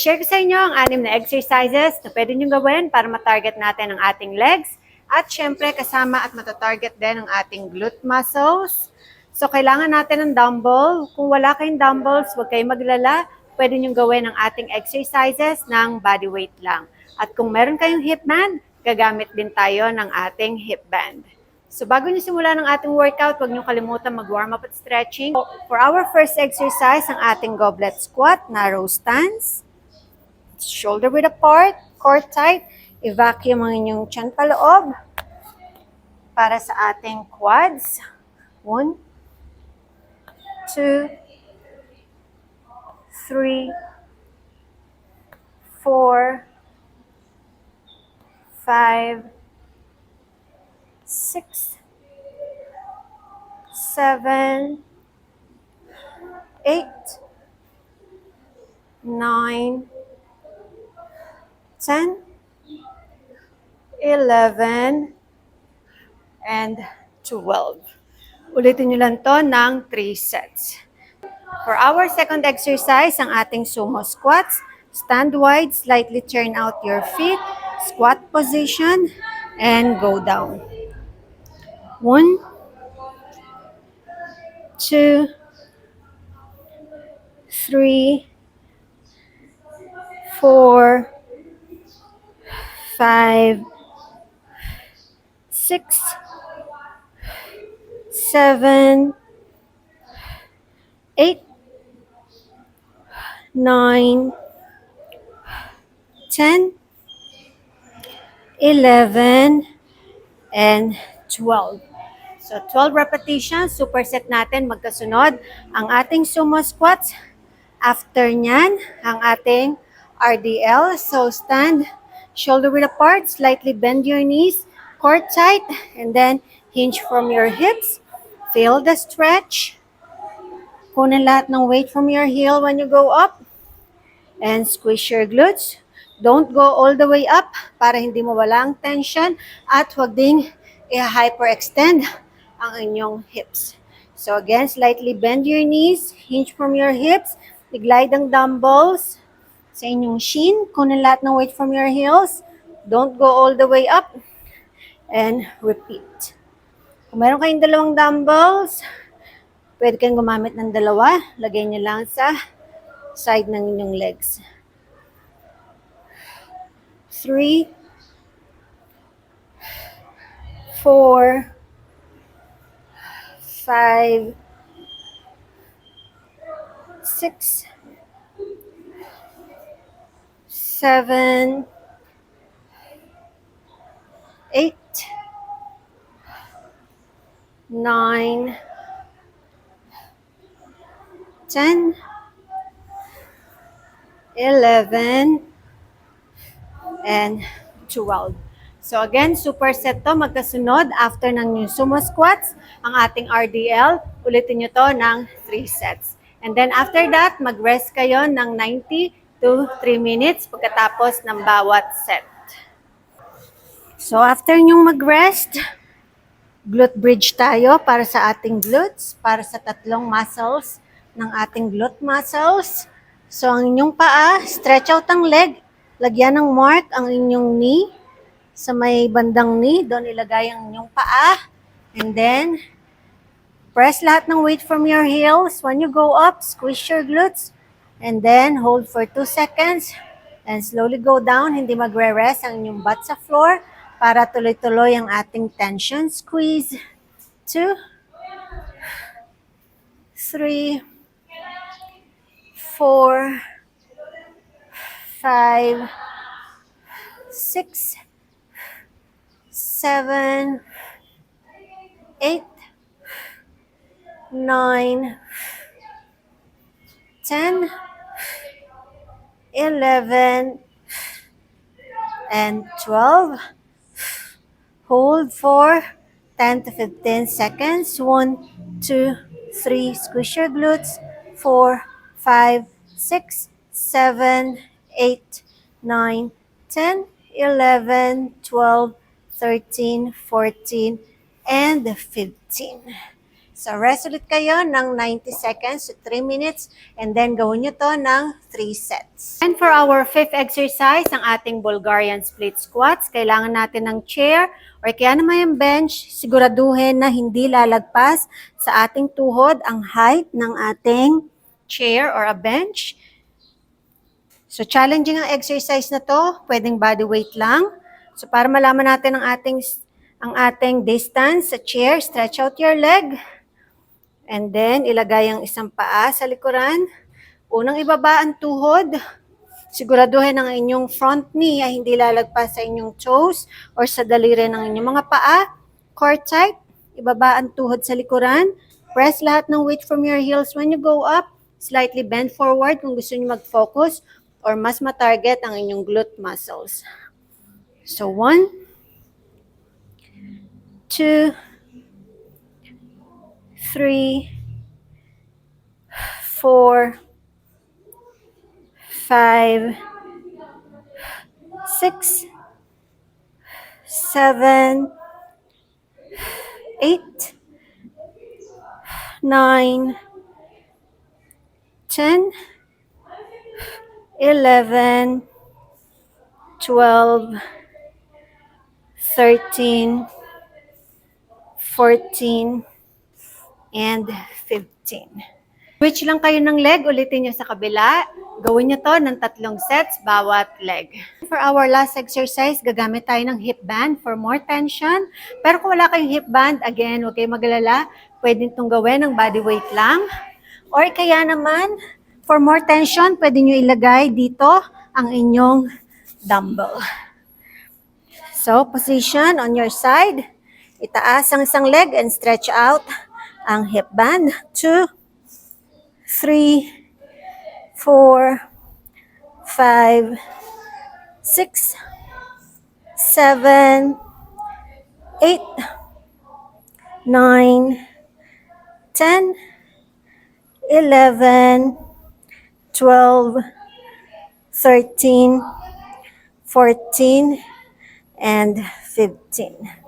I-share ko sa inyo ang 6 na exercises na pwede nyo gawin para matarget natin ang ating legs. At syempre, kasama at matatarget din ang ating glute muscles. So, kailangan natin ng dumbbell. Kung wala kayong dumbbells, huwag kayong maglala. Pwede nyo gawin ang ating exercises ng body weight lang. At kung meron kayong hip band, gagamit din tayo ng ating hip band. So bago nyo simulan ang ating workout, huwag nyo kalimutan mag-warm up at stretching. For our first exercise, ang ating goblet squat, narrow stance. Shoulder width apart, core tight. I-vacuum ang inyong tiyan paloob para sa ating quads. 1, 2, 3, 4, 5, 6, 7, 8, 9, 10, 11, and 12. Ulitin nyo lang to ng 3 sets. For our second exercise, ang ating sumo squats, stand wide, slightly turn out your feet, squat position, and go down. 1, 2, 3, 4, 5, 6, 7, 8, 9, 10, 11, and 12. So, 12 repetitions, superset natin magkasunod ang ating sumo squats. After nyan, ang ating RDL. So, stand, shoulder width apart, slightly bend your knees, core tight, and then hinge from your hips. Feel the stretch. Kunin lahat ng weight from your heel when you go up. And squish your glutes. Don't go all the way up para hindi mawala ang tension at huwag ding i-hyperextend ang inyong hips. So again, slightly bend your knees, hinge from your hips, i-glide ang dumbbells sa inyong shin, kunin lahat ng weight from your heels, don't go all the way up, and repeat. Kung meron kayong dalawang dumbbells, pwede kayong gumamit ng dalawa, lagay nyo lang sa side ng inyong legs. 3, 4, 5, 6, 7, 8, 9, 10, 11, and 12. So again, superset to magkasunod after ng new sumo squats, ang ating RDL, ulitin nyo to ng 3 sets. And then after that, mag-rest kayo ng 90 to 3 minutes pagkatapos ng bawat set. So after nyong mag-rest, glute bridge tayo para sa ating glutes, para sa 3 muscles ng ating glute muscles. So ang inyong paa, stretch out ang leg, lagyan ng mark ang inyong knee, sa may bandang knee, doon ilagay ang inyong paa. And then, press lahat ng weight from your heels. When you go up, squish your glutes. And then, hold for 2 seconds. And slowly go down. Hindi magre-rest ang inyong butt sa floor para tuloy-tuloy ang ating tension. Squeeze. 2, 3, 4, 5, 6, 7, 8, 9, 10, 11, and 12. Hold for 10 to 15 seconds. 1, 2, 3. Squish your glutes. 4, 5, 6, 7, 8, 9, 10, 11, 12, 13, 14, and 15. So, rest ulit kayo ng 90 seconds to 3 minutes and then gawin nyo to ng 3 sets. And for our fifth exercise, ang ating Bulgarian split squats, kailangan natin ng chair or kaya naman yung bench, siguraduhin na hindi lalagpas sa ating tuhod ang height ng ating chair or a bench. So, challenging ang exercise na to, pwedeng body weight lang. So, para malaman natin ang ating distance sa chair, stretch out your leg. And then, ilagay ang isang paa sa likuran. Unang ibaba ang tuhod. Siguraduhin ang inyong front knee ay hindi lalagpas sa inyong toes or sa daliri ng inyong mga paa. Core tight. Ibaba ang tuhod sa likuran. Press lahat ng weight from your heels when you go up. Slightly bend forward kung gusto niyo mag-focus or mas matarget ang inyong glute muscles. So, 1, 2, 3, 4, 5, 6, 7, 8, 9, 10, 11, 12, 13, 14, and 15. Switch lang kayo ng leg, ulitin nyo sa kabila. Gawin nyo to ng 3 sets bawat leg. For our last exercise, gagamit tayo ng hip band for more tension. Pero kung wala kayong hip band, again, huwag kayong magalala. Pwede itong gawin ng body weight lang. Or kaya naman, for more tension, pwede nyo ilagay dito ang inyong dumbbell. So, position on your side. Itaas ang isang leg and stretch out ang hip band. 2, 3, 4, 5, 6, 7, 8, 9, 10, 11, 12, 13, 14, and 15.